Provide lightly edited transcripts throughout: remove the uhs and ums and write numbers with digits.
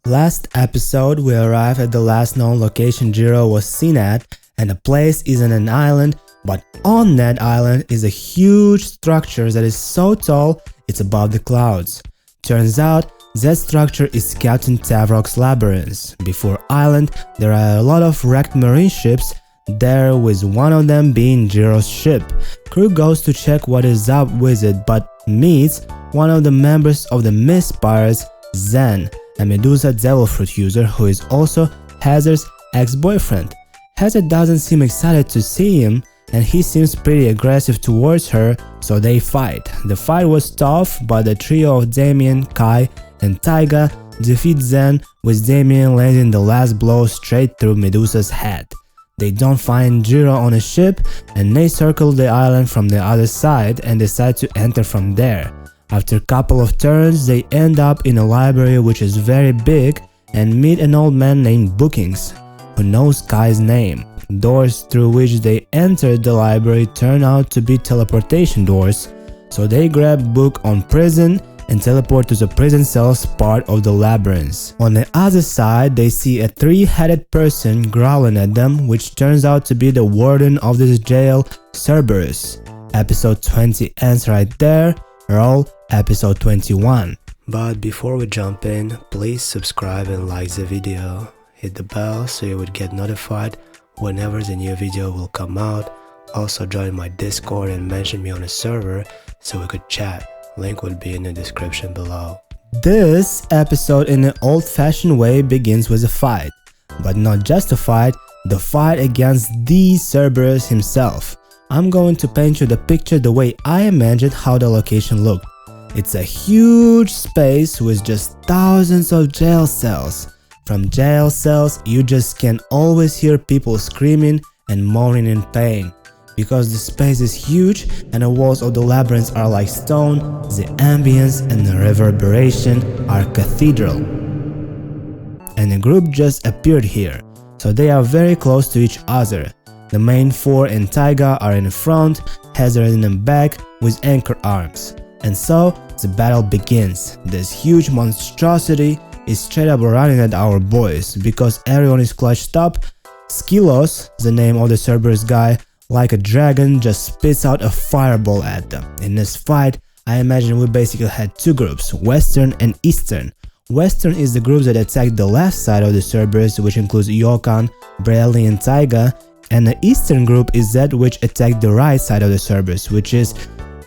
Last episode, we arrived at the last known location Jiro was seen at, and the place isn't an island, but on that island is a huge structure that is so tall it's above the clouds. Turns out, that structure is Captain Tavrok's labyrinth. Before island, there are a lot of wrecked marine ships there, with one of them being Jiro's ship. Crew goes to check what is up with it, but meets one of the members of the Mist Pirates, Zen, a Medusa devil fruit user who is also Hazard's ex-boyfriend. Hazard doesn't seem excited to see him, and he seems pretty aggressive towards her, so they fight. The fight was tough, but the trio of Damien, Kai, and Taiga defeat Zen, with Damien landing the last blow straight through Medusa's head. They don't find Jiro on a ship, and they circle the island from the other side and decide to enter from there. After a couple of turns, they end up in a library which is very big and meet an old man named Bookings, who knows Kai's name. Doors through which they entered the library turn out to be teleportation doors, so they grab book on prison and teleport to the prison cells part of the labyrinth. On the other side, they see a three-headed person growling at them, which turns out to be the warden of this jail, CERBERUS. Episode 20 ends right there. Roll episode 21. But before we jump in, please subscribe and like the video. Hit the bell so you would get notified whenever the new video will come out. Also join my Discord and mention me on a server so we could chat. Link will be in the description below. This episode in an old-fashioned way begins with a fight. But not just a fight, the fight against the CERBERUS himself. I'm going to paint you the picture the way I imagined how the location looked. It's a huge space with just thousands of jail cells. From jail cells, you just can always hear people screaming and moaning in pain. Because the space is huge and the walls of the labyrinth are like stone, the ambience and the reverberation are cathedral. And a group just appeared here, so they are very close to each other. The main four and Taiga are in the front, Hazard in the back with anchor arms. And so the battle begins. This huge monstrosity is straight up running at our boys. Because everyone is clutched up, Skilos, the name of the CERBERUS guy, like a dragon just spits out a fireball at them. In this fight, I imagine we basically had two groups, Western and Eastern. Western is the group that attacked the left side of the CERBERUS, which includes Yokan, Bradley and Taiga, and the Eastern group is that which attacked the right side of the CERBERUS, which is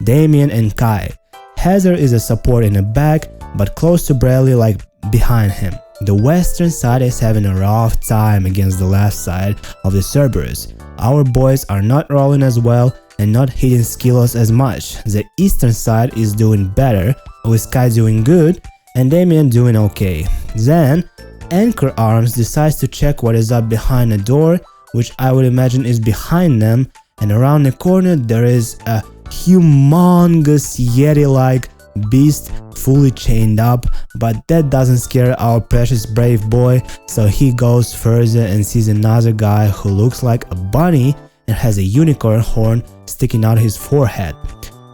Damien and Kai. Hazard is a support in the back, but close to Bradley, like behind him. The Western side is having a rough time against the left side of the CERBERUS. Our boys are not rolling as well and not hitting Skilos as much. The Eastern side is doing better, with Kai doing good and Damien doing okay. Then, Anchor Arms decides to check what is up behind the door, which I would imagine is behind them, and around the corner there is a humongous Yeti-like beast fully chained up, but that doesn't scare our precious brave boy, so he goes further and sees another guy who looks like a bunny and has a unicorn horn sticking out his forehead.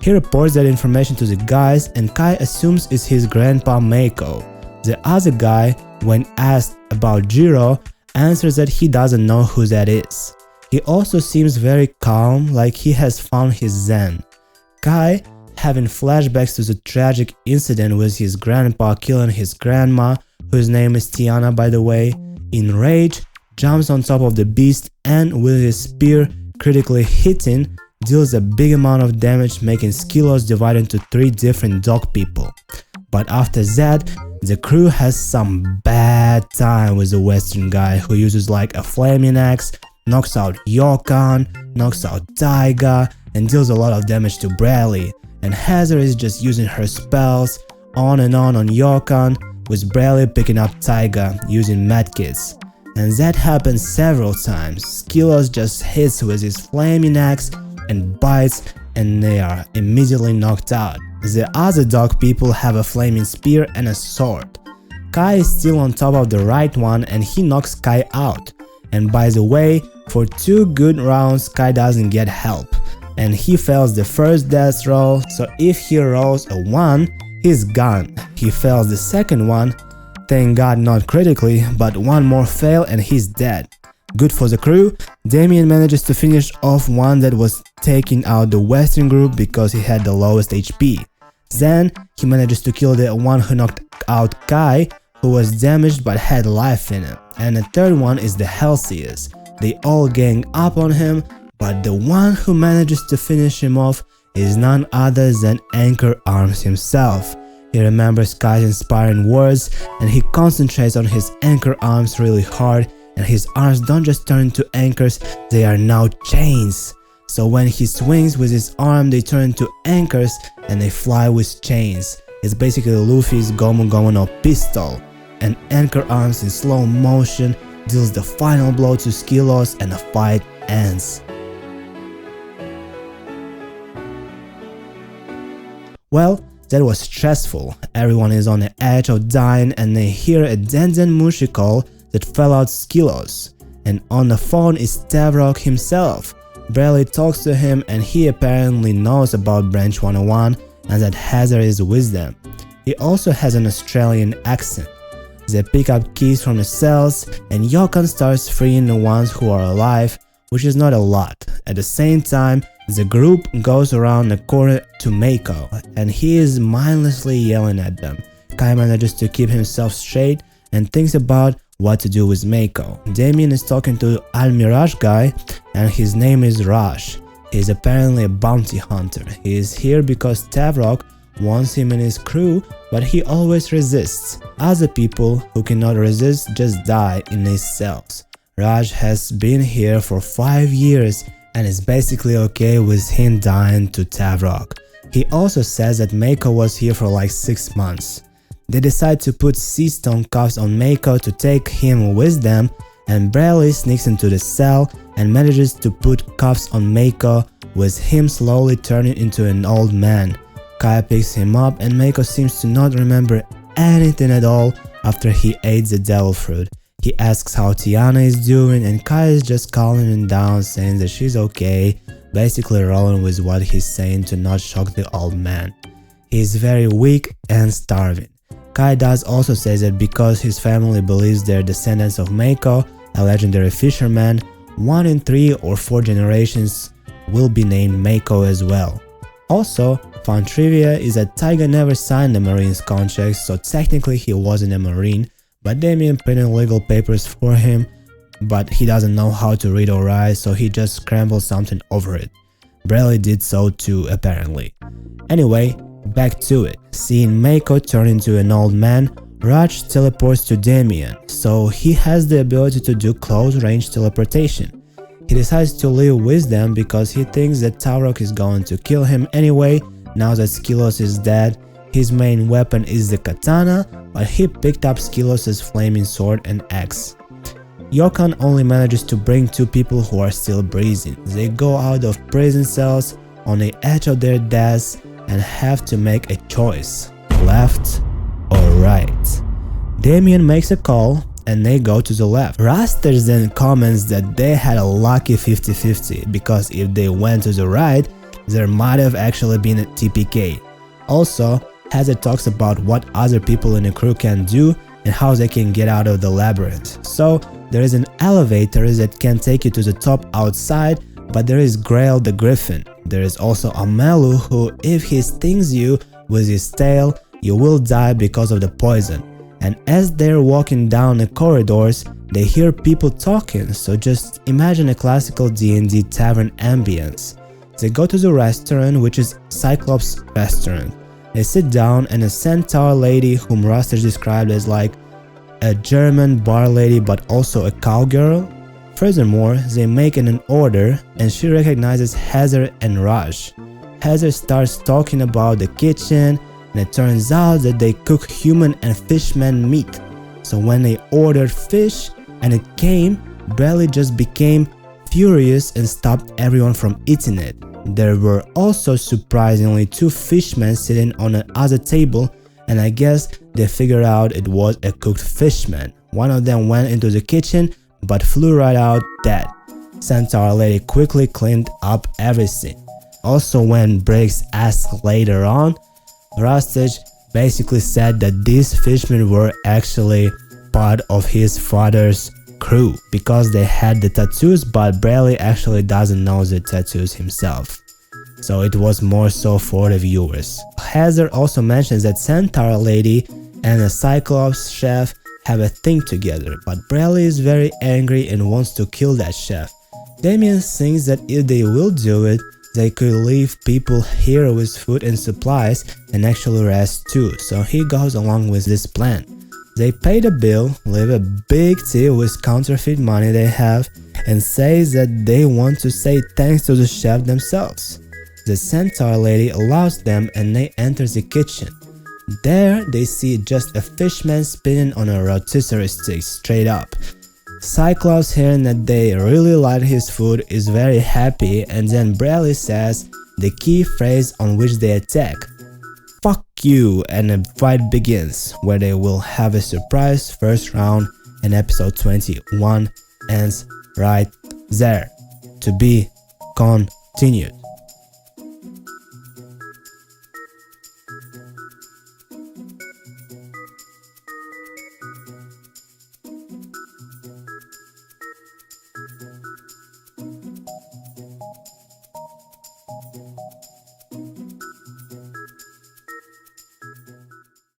He reports that information to the guys, and Kai assumes it's his grandpa Mako. The other guy, when asked about Jiro, answers that he doesn't know who that is. He also seems very calm, like he has found his zen. Kai, having flashbacks to the tragic incident with his grandpa killing his grandma, whose name is Tiana by the way, in rage, jumps on top of the beast and with his spear critically hitting, deals a big amount of damage, making Skilos divide into three different dog people. But after that, the crew has some bad time with the Western guy who uses like a flaming axe, knocks out Yokan, knocks out Taiga, and deals a lot of damage to Bradley. And Hazard is just using her spells on Yokan, with Bradley picking up Taiga using medkits. And that happens several times. Skilos just hits with his flaming axe and bites, and they are immediately knocked out. The other dog people have a flaming spear and a sword. Kai is still on top of the right one and he knocks Kai out. And by the way, for 2 good rounds Kai doesn't get help. And he fails the first death roll, so if he rolls a 1, he's gone. He fails the second one, thank God not critically, but one more fail and he's dead. Good for the crew, Damien manages to finish off one that was taking out the Western group because he had the lowest HP. Then he manages to kill the one who knocked out Kai, who was damaged but had life in him. And the third one is the Healthiest. They all gang up on him, but the one who manages to finish him off is none other than Anchor Arms himself. He remembers Kai's inspiring words and he concentrates on his anchor arms really hard, and his arms don't just turn into anchors, they are now chains. So when he swings with his arm, they turn into anchors and they fly with chains. It's basically Luffy's Gomu Gomu no pistol. And Anchor Arms in slow motion deals the final blow to Skilos and the fight ends. Well, that was stressful. Everyone is on the edge of dying and they hear a Denden Mushi call that fell out Skilos. And on the phone is Tavrok himself. Bradley talks to him and he apparently knows about Branch 101 and that Hazard is with them. He also has an Australian accent. They pick up keys from the cells and Yokan starts freeing the ones who are alive, which is not a lot. At the same time, the group goes around the corner to Mako and he is mindlessly yelling at them. Kai manages to keep himself straight and thinks about what to do with Mako. Damien is talking to Al-Mirage guy and his name is Raj. He is apparently a bounty hunter. He is here because Tavrok wants him in his crew, but he always resists. Other people who cannot resist just die in his cells. Raj has been here for 5 years and is basically okay with him dying to Tavrok. He also says that Mako was here for like 6 months. They decide to put sea-stone cuffs on Mako to take him with them, and Bradley sneaks into the cell and manages to put cuffs on Mako, with him slowly turning into an old man. Kai picks him up and Mako seems to not remember anything at all after he ate the devil fruit. He asks how Tiana is doing and Kai is just calming him down, saying that she's okay, basically rolling with what he's saying to not shock the old man. He is very weak and starving. Kai does also say that because his family believes they're descendants of Mako, a legendary fisherman, 1 in 3 or 4 generations will be named Mako as well. Also, fun trivia is that Taiga never signed the Marine's contract, so technically he wasn't a Marine, but Damien printed legal papers for him, but he doesn't know how to read or write, so he just scrambled something over it. Bradley did so too, apparently. Anyway, back to it. Seeing Mako turn into an old man, Raj teleports to Damien, so he has the ability to do close-range teleportation. He decides to live with them because he thinks that Tavrok is going to kill him anyway. Now that Skilos is dead, his main weapon is the katana, but he picked up Skilos' flaming sword and axe. Yokan only manages to bring 2 people who are still breathing. They go out of prison cells on the edge of their deaths and have to make a choice, left or right. Damien makes a call and they go to the left. Rasters then comments that they had a lucky 50-50 because if they went to the right, there might have actually been a TPK. Also, Hazard talks about what other people in the crew can do and how they can get out of the labyrinth. So, there is an elevator that can take you to the top outside, but there is Grail the Griffin. There is also Amelu who, if he stings you with his tail, you will die because of the poison. And as they're walking down the corridors, they hear people talking, so just imagine a classical D&D tavern ambience. They go to the restaurant, which is Cyclops restaurant. They sit down and a centaur lady, whom Rasters described as like a German bar lady but also a cowgirl. Furthermore, they make an order and she recognizes Hazard and Raj. Hazard starts talking about the kitchen, and it turns out that they cook human and fishman meat. So when they ordered fish and it came, Bradley just became furious and stopped everyone from eating it. There were also surprisingly 2 fishmen sitting on the other table, and I guess they figured out it was a cooked fishman. One of them went into the kitchen but flew right out dead. Centaur lady quickly cleaned up everything. Also, when Briggs asked later on, Rastage basically said that these fishmen were actually part of his father's crew because they had the tattoos, but Bradley actually doesn't know the tattoos himself. So it was more so for the viewers. Hazard also mentions that Centaur lady and a Cyclops chef have a thing together, but Bradley is very angry and wants to kill that chef. Damien thinks that if they will do it, they could leave people here with food and supplies and actually rest too, so he goes along with this plan. They pay the bill, leave a big tip with counterfeit money they have, and says that they want to say thanks to the chef themselves. The Centaur lady allows them and they enter the kitchen. There they see just a fishman spinning on a rotisserie stick straight up. Cyclops, hearing that they really like his food, is very happy, and then Bradley says the key phrase on which they attack. "Fuck you," and a fight begins, where they will have a surprise first round, and episode 21 ends right there. To be continued.